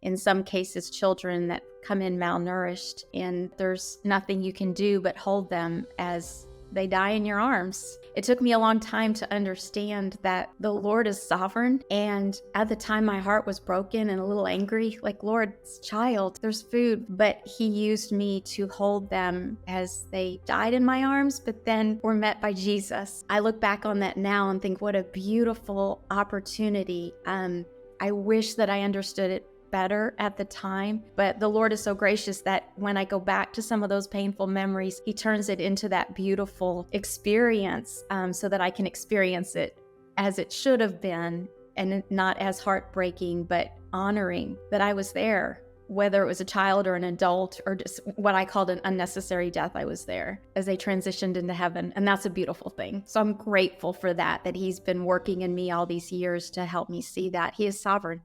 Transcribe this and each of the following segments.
in some cases, children that come in malnourished, and there's nothing you can do but hold them as they die in your arms. It took me a long time to understand that the Lord is sovereign. And at the time, my heart was broken and a little angry, like, Lord, child, there's food. But He used me to hold them as they died in my arms, but then were met by Jesus. I look back on that now and think, what a beautiful opportunity. I wish that I understood it better at the time, but the Lord is so gracious that when I go back to some of those painful memories, He turns it into that beautiful experience, so that I can experience it as it should have been, and not as heartbreaking, but honoring that I was there. Whether it was a child or an adult or just what I called an unnecessary death, I was there as they transitioned into heaven. And that's a beautiful thing. So I'm grateful for that He's been working in me all these years to help me see that He is sovereign.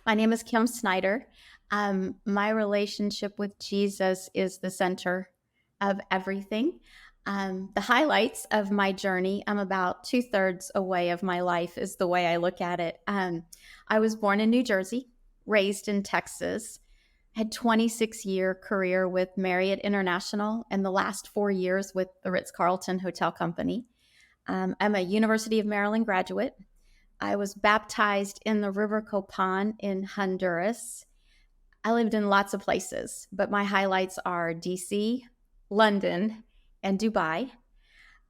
My name is Kim Snyder. My relationship with Jesus is the center of everything. The highlights of my journey, I'm about 2/3 away of my life, is the way I look at it. I was born in New Jersey, raised in Texas, had 26-year career with Marriott International, and the last 4 years with the Ritz-Carlton Hotel Company. I'm a University of Maryland graduate. I was baptized in the River Copan in Honduras. I lived in lots of places, but my highlights are DC, London, and Dubai.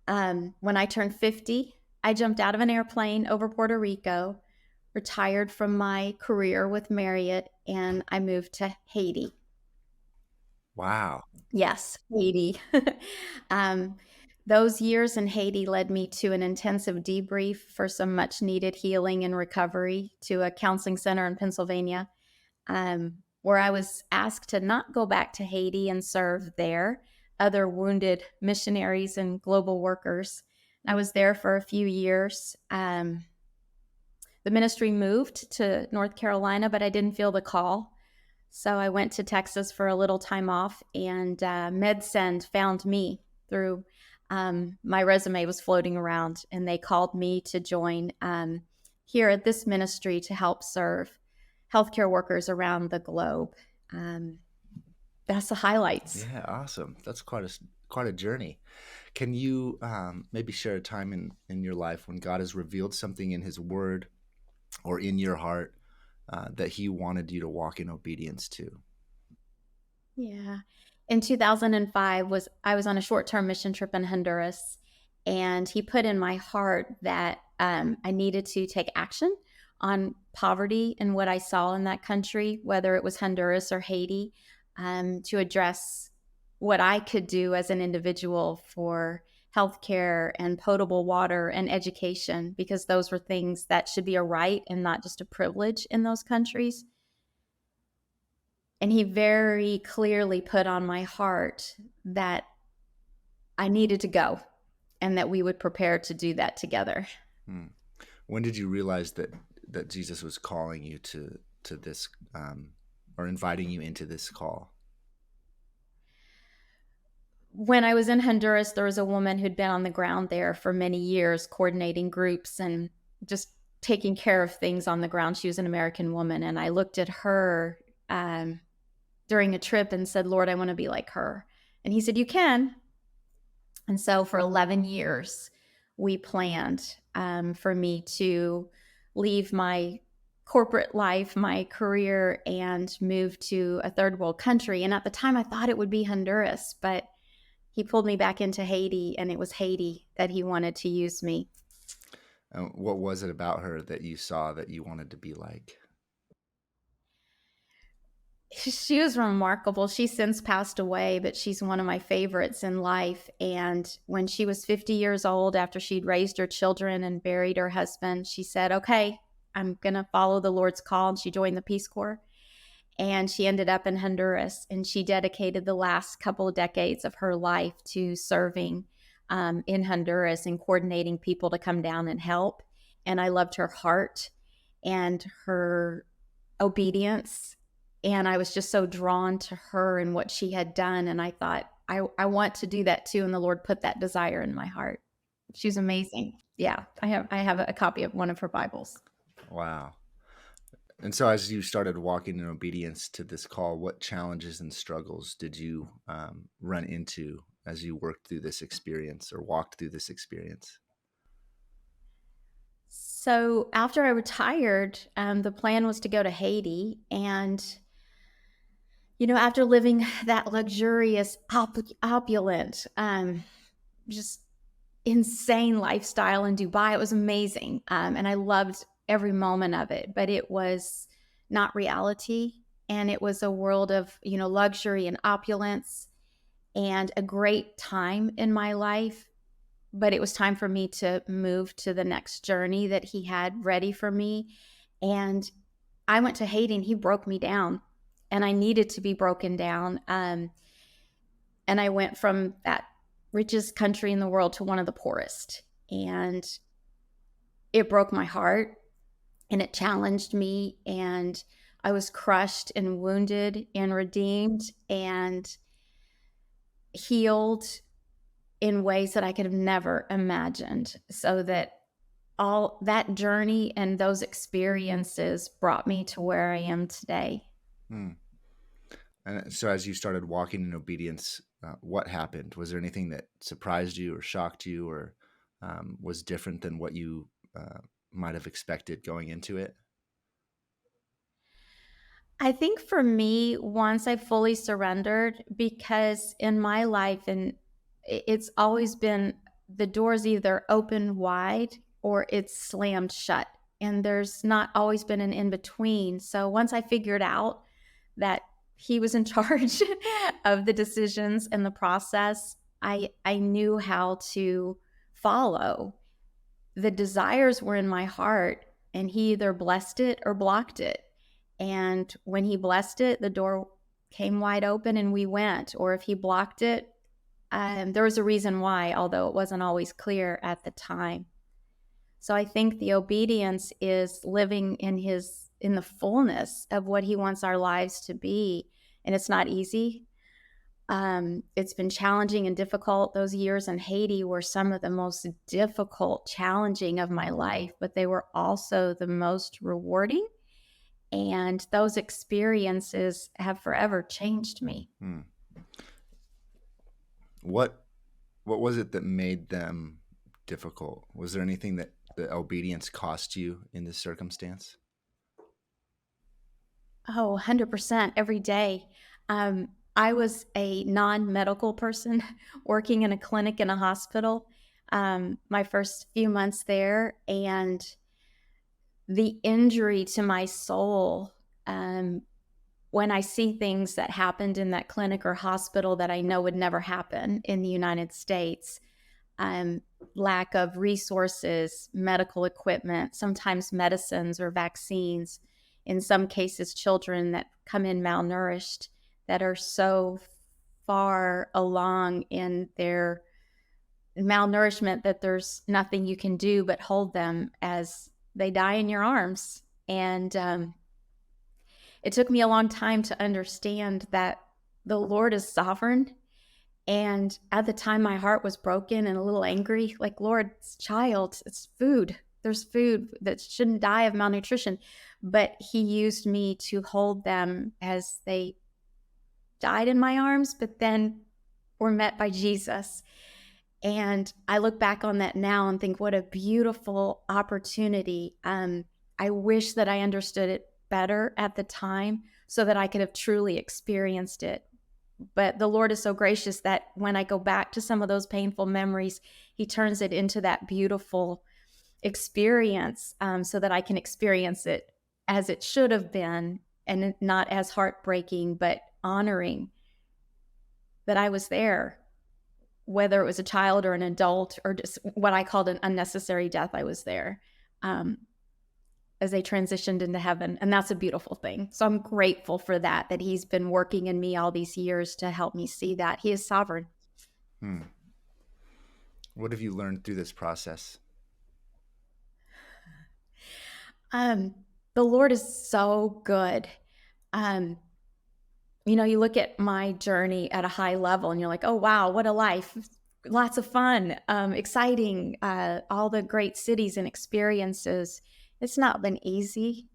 When I turned 50, I jumped out of an airplane over Puerto Rico, retired from my career with Marriott, and I moved to Haiti. Wow. Yes, Haiti. um, those years in Haiti led me to an intensive debrief for some much needed healing and recovery to a counseling center in Pennsylvania, where I was asked to not go back to Haiti and serve there other wounded missionaries and global workers. I was there for a few years. The ministry moved to North Carolina, but I didn't feel the call. So I went to Texas for a little time off, and MedSend found me through my resume was floating around, and they called me to join here at this ministry to help serve healthcare workers around the globe. Um, that's the highlights. Yeah, awesome. That's quite a journey. Can you maybe share a time in your life when God has revealed something in His Word or in your heart that He wanted you to walk in obedience to? Yeah. In 2005 I was on a short-term mission trip in Honduras, and He put in my heart that I needed to take action on poverty and what I saw in that country, whether it was Honduras or Haiti, to address what I could do as an individual for healthcare and potable water and education, because those were things that should be a right and not just a privilege in those countries. And He very clearly put on my heart that I needed to go and that we would prepare to do that together. Hmm. When did you realize that Jesus was calling you to this or inviting you into this call? When I was in Honduras, there was a woman who'd been on the ground there for many years, coordinating groups and just taking care of things on the ground. She was an American woman. And I looked at her during a trip and said, Lord, I want to be like her. And He said, you can. And so for 11 years, we planned for me to leave my corporate life, my career, and move to a third world country. And at the time, I thought it would be Honduras, but He pulled me back into Haiti, and it was Haiti that He wanted to use me. What was it about her that you saw that you wanted to be like? She was remarkable. She's since passed away, but she's one of my favorites in life. And when she was 50 years old, after she'd raised her children and buried her husband, she said, okay, I'm going to follow the Lord's call. And she joined the Peace Corps. And she ended up in Honduras. And she dedicated the last couple of decades of her life to serving in Honduras and coordinating people to come down and help. And I loved her heart and her obedience. And I was just so drawn to her and what she had done. And I thought, I want to do that too. And the Lord put that desire in my heart. She's amazing. Yeah, I have a copy of one of her Bibles. Wow. And so, as you started walking in obedience to this call, what challenges and struggles did you run into as you worked through this experience or walked through this experience? So after I retired, the plan was to go to Haiti. And, after living that luxurious, opulent, just insane lifestyle in Dubai, it was amazing. And I loved every moment of it, but it was not reality. And it was a world of, luxury and opulence and a great time in my life. But it was time for me to move to the next journey that he had ready for me. And I went to Haiti and he broke me down, and I needed to be broken down. And I went from that richest country in the world to one of the poorest. And it broke my heart and it challenged me. And I was crushed and wounded and redeemed and healed in ways that I could have never imagined. So that all that journey and those experiences brought me to where I am today. Hmm. And so, as you started walking in obedience, what happened? Was there anything that surprised you or shocked you or was different than what you might have expected going into it? I think for me, once I fully surrendered, because in my life, and it's always been the doors either open wide or it's slammed shut. And there's not always been an in between. So once I figured out that he was in charge of the decisions and the process, I knew how to follow. The desires were in my heart, and he either blessed it or blocked it. And when he blessed it, the door came wide open and we went. Or if he blocked it, there was a reason why, although it wasn't always clear at the time. So I think the obedience is living in the fullness of what he wants our lives to be. And it's not easy. It's been challenging and difficult. Those years in Haiti were some of the most difficult, challenging of my life, but they were also the most rewarding. And those experiences have forever changed me. Hmm. What what was it that made them difficult? Was there anything that the obedience cost you in this circumstance? Oh, 100% every day. I was a non medical person working in a clinic in a hospital my first few months there. And the injury to my soul, um, when I see things that happened in that clinic or hospital that I know would never happen in the United States, um, lack of resources, medical equipment, sometimes medicines or vaccines, in some cases, children that come in malnourished that are so far along in their malnourishment that there's nothing you can do but hold them as they die in your arms. And it took me a long time to understand that the Lord is sovereign. And at the time, my heart was broken and a little angry. Like, Lord, it's child, it's food. There's food that shouldn't die of malnutrition. But He used me to hold them as they died in my arms, but then were met by Jesus. And I look back on that now and think, what a beautiful opportunity. I wish that I understood it better at the time so that I could have truly experienced it. But the Lord is so gracious that when I go back to some of those painful memories, He turns it into that beautiful experience, so that I can experience it as it should have been, and not as heartbreaking, but honoring that I was there, whether it was a child or an adult or just what I called an unnecessary death. I was there um, as they transitioned into heaven. And that's a beautiful thing. So I'm grateful for that, that He's been working in me all these years to help me see that He is sovereign. Hmm. What have you learned through this process? Um, the Lord is so good. Um, you look at my journey at a high level and you're like, oh, wow, what a life. lots of fun, exciting, all the great cities and experiences. It's not been easy.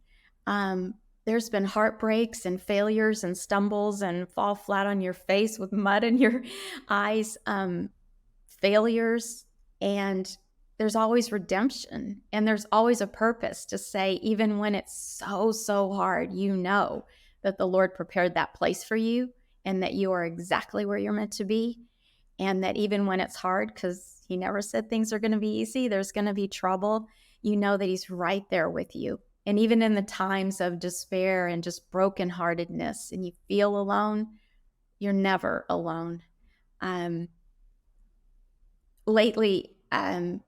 Um, there's been heartbreaks and failures and stumbles and fall flat on your face with mud in your eyes, failures. And there's always redemption and there's always a purpose to say, even when it's so, so hard, you know that the Lord prepared that place for you and that you are exactly where you're meant to be. And that even when it's hard, because He never said things are going to be easy, there's going to be trouble, you know that He's right there with you. And even in the times of despair and just brokenheartedness and you feel alone, you're never alone. Um, lately, I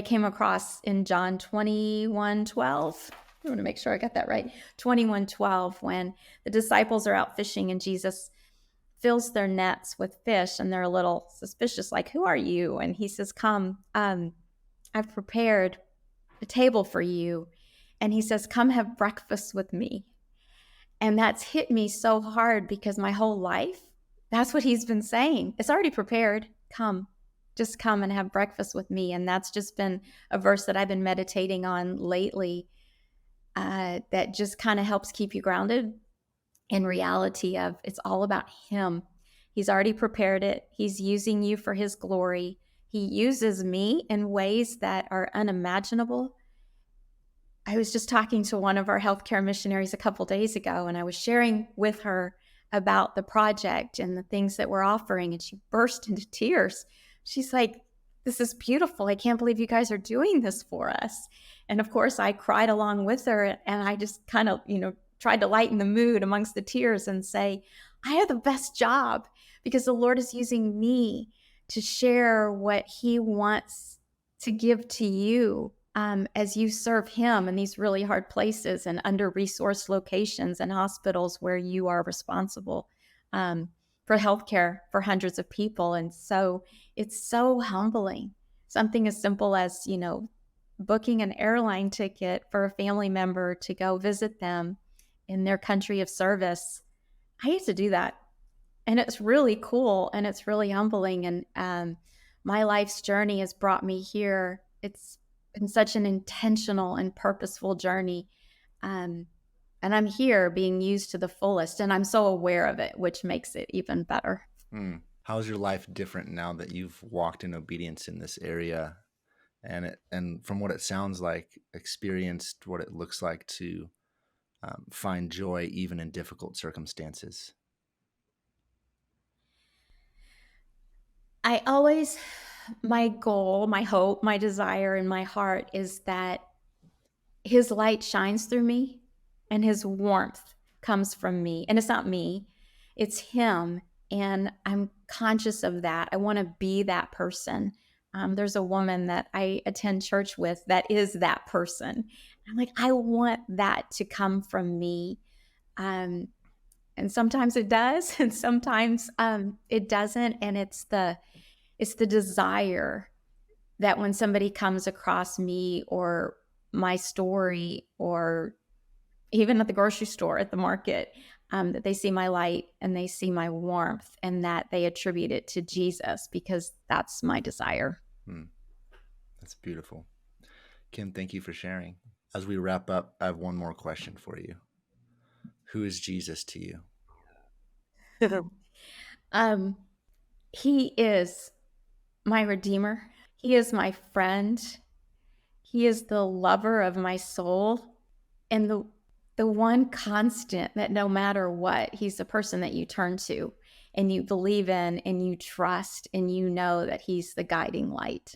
came across in John 21:12. I want to make sure I got that right. 21:12, when the disciples are out fishing and Jesus fills their nets with fish and they're a little suspicious, like, who are you? And He says, come, I've prepared a table for you. And He says, come have breakfast with me. And that's hit me so hard because my whole life, that's what He's been saying. It's already prepared. Come, just come and have breakfast with me. And that's just been a verse that I've been meditating on lately, that just kind of helps keep you grounded in reality of it's all about Him. He's already prepared it. He's using you for His glory. He uses me in ways that are unimaginable. I was just talking to one of our healthcare missionaries a couple days ago, and I was sharing with her about the project and the things that we're offering, and she burst into tears. She's like, this is beautiful. I can't believe you guys are doing this for us. And of course, I cried along with her, and I just kind of, tried to lighten the mood amongst the tears and say, I have the best job because the Lord is using me to share what He wants to give to you, as you serve Him in these really hard places and under-resourced locations and hospitals where you are responsible, for healthcare for hundreds of people. And so it's so humbling. Something as simple as, booking an airline ticket for a family member to go visit them in their country of service. I used to do that. And it's really cool and it's really humbling. And my life's journey has brought me here. It's been such an intentional and purposeful journey. And I'm here being used to the fullest. And I'm so aware of it, which makes it even better. How's your life different now that you've walked in obedience in this area? And from what it sounds like, experienced what it looks like to find joy even in difficult circumstances. My goal, my hope, my desire in my heart is that His light shines through me and His warmth comes from me. And it's not me, it's Him. And I'm conscious of that. I want to be that person. There's a woman that I attend church with that is that person. I'm like, I want that to come from me. And sometimes it does, and sometimes it doesn't. And it's the desire that when somebody comes across me or my story, or even at the grocery store, at the market, that they see my light and they see my warmth and that they attribute it to Jesus, because that's my desire. That's beautiful. Kim, thank you for sharing. As we wrap up, I have one more question for you. Who is Jesus to you? He is my Redeemer. He is my friend. He is the lover of my soul. And the one constant that no matter what, He's the person that you turn to and you believe in and you trust and you know that He's the guiding light.